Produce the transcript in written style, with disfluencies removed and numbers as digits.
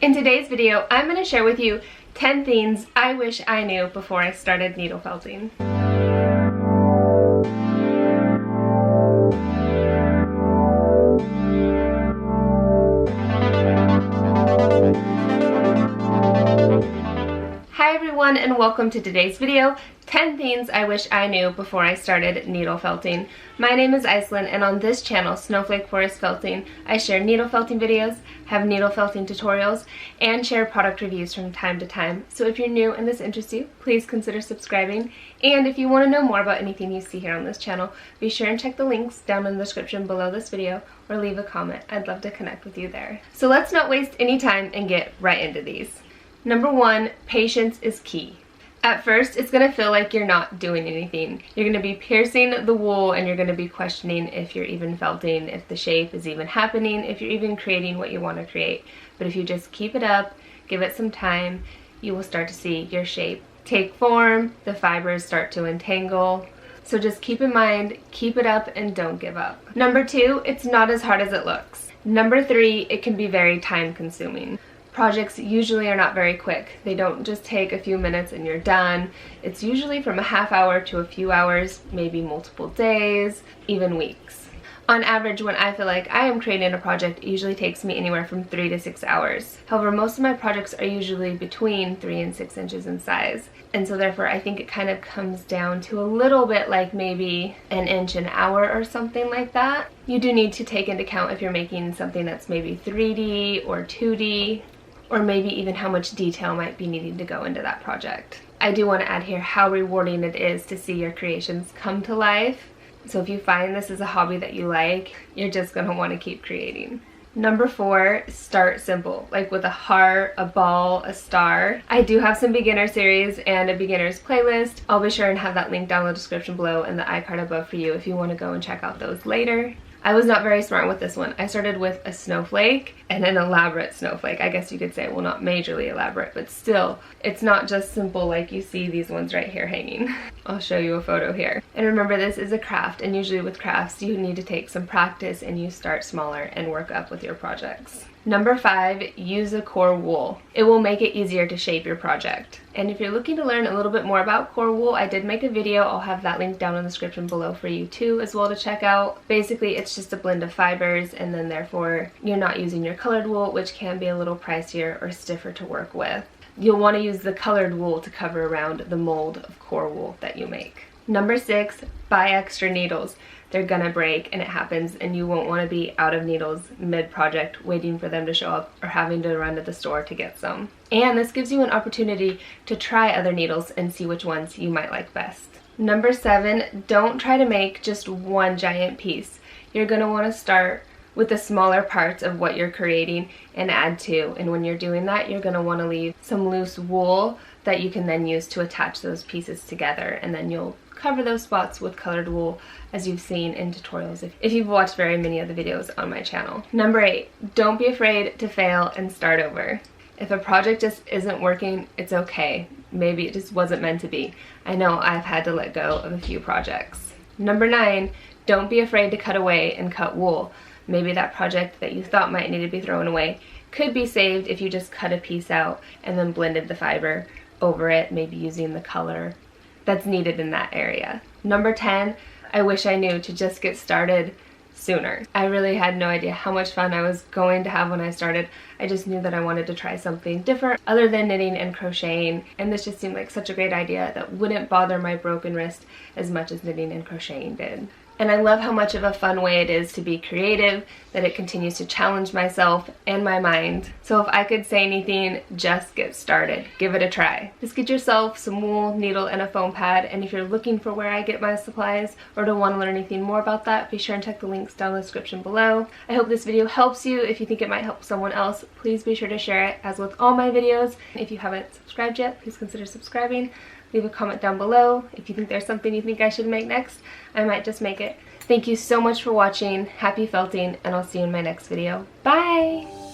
In today's video, I'm going to share with you 10 things I wish I knew before I started needle felting. Hi everyone and welcome to today's video, 10 things I wish I knew before I started needle felting. My name is Iceland and on this channel, Snowflake Forest Felting, I share needle felting videos, have needle felting tutorials, and share product reviews from time to time. So if you're new and this interests you, please consider subscribing. And if you want to know more about anything you see here on this channel, be sure and check the links down in the description below this video or leave a comment. I'd love to connect with you there. So let's not waste any time and get right into these. Number 1, patience is key. At first, it's going to feel like you're not doing anything. You're going to be piercing the wool and you're going to be questioning if you're even felting, if the shape is even happening, if you're even creating what you want to create. But if you just keep it up, give it some time, you will start to see your shape take form, the fibers start to entangle. So just keep in mind, keep it up and don't give up. Number 2, it's not as hard as it looks. Number 3, it can be very time consuming. Projects usually are not very quick. They don't just take a few minutes and you're done. It's usually from a half hour to a few hours, maybe multiple days, even weeks. On average, when I feel like I am creating a project, it usually takes me anywhere from 3 to 6 hours. However, most of my projects are usually between 3 and 6 inches in size. And so therefore, I think it kind of comes down to a little bit like maybe an inch an hour or something like that. You do need to take into account if you're making something that's maybe 3D or 2D, or maybe even how much detail might be needing to go into that project. I do want to add here how rewarding it is to see your creations come to life. So if you find this is a hobby that you like, you're just going to want to keep creating. Number 4, start simple, like with a heart, a ball, a star. I do have some beginner series and a beginners playlist. I'll be sure and have that link down in the description below and the iCard above for you if you want to go and check out those later. I was not very smart with this one. I started with a snowflake and an elaborate snowflake. I guess you could say, well, not majorly elaborate, but still, it's not just simple like you see these ones right here hanging. I'll show you a photo here. And remember, this is a craft, and usually with crafts, you need to take some practice and you start smaller and work up with your projects. Number 5, use a core wool. It will make it easier to shape your project. And if you're looking to learn a little bit more about core wool, I did make a video. I'll have that link down in the description below for you too as well to check out. Basically, it's just a blend of fibers, and then therefore you're not using your colored wool, which can be a little pricier or stiffer to work with. You'll want to use the colored wool to cover around the mold of core wool that you make. Number 6, buy extra needles. They're gonna break, and it happens, and you won't want to be out of needles mid-project waiting for them to show up or having to run to the store to get some. And this gives you an opportunity to try other needles and see which ones you might like best. Number 7, don't try to make just one giant piece. You're gonna want to start with the smaller parts of what you're creating and add to, and when you're doing that, you're gonna want to leave some loose wool that you can then use to attach those pieces together, and then you'll cover those spots with colored wool as you've seen in tutorials if you've watched very many of the videos on my channel. Number 8, don't be afraid to fail and start over. If a project just isn't working, it's okay. Maybe it just wasn't meant to be. I know I've had to let go of a few projects. Number 9, don't be afraid to cut away and cut wool. Maybe that project that you thought might need to be thrown away could be saved if you just cut a piece out and then blended the fiber over it, maybe using the color that's needed in that area. Number 10, I wish I knew to just get started sooner. I really had no idea how much fun I was going to have when I started. I just knew that I wanted to try something different other than knitting and crocheting, and this just seemed like such a great idea that wouldn't bother my broken wrist as much as knitting and crocheting did. And I love how much of a fun way it is to be creative, that it continues to challenge myself and my mind. So if I could say anything, just get started. Give it a try. Just get yourself some wool, needle, and a foam pad, and if you're looking for where I get my supplies or don't want to learn anything more about that, be sure and check the links down in the description below. I hope this video helps you. If you think it might help someone else, please be sure to share it. As with all my videos, if you haven't subscribed yet, please consider subscribing. Leave a comment down below. If you think there's something you think I should make next, I might just make it. Thank you so much for watching. Happy felting, and I'll see you in my next video. Bye!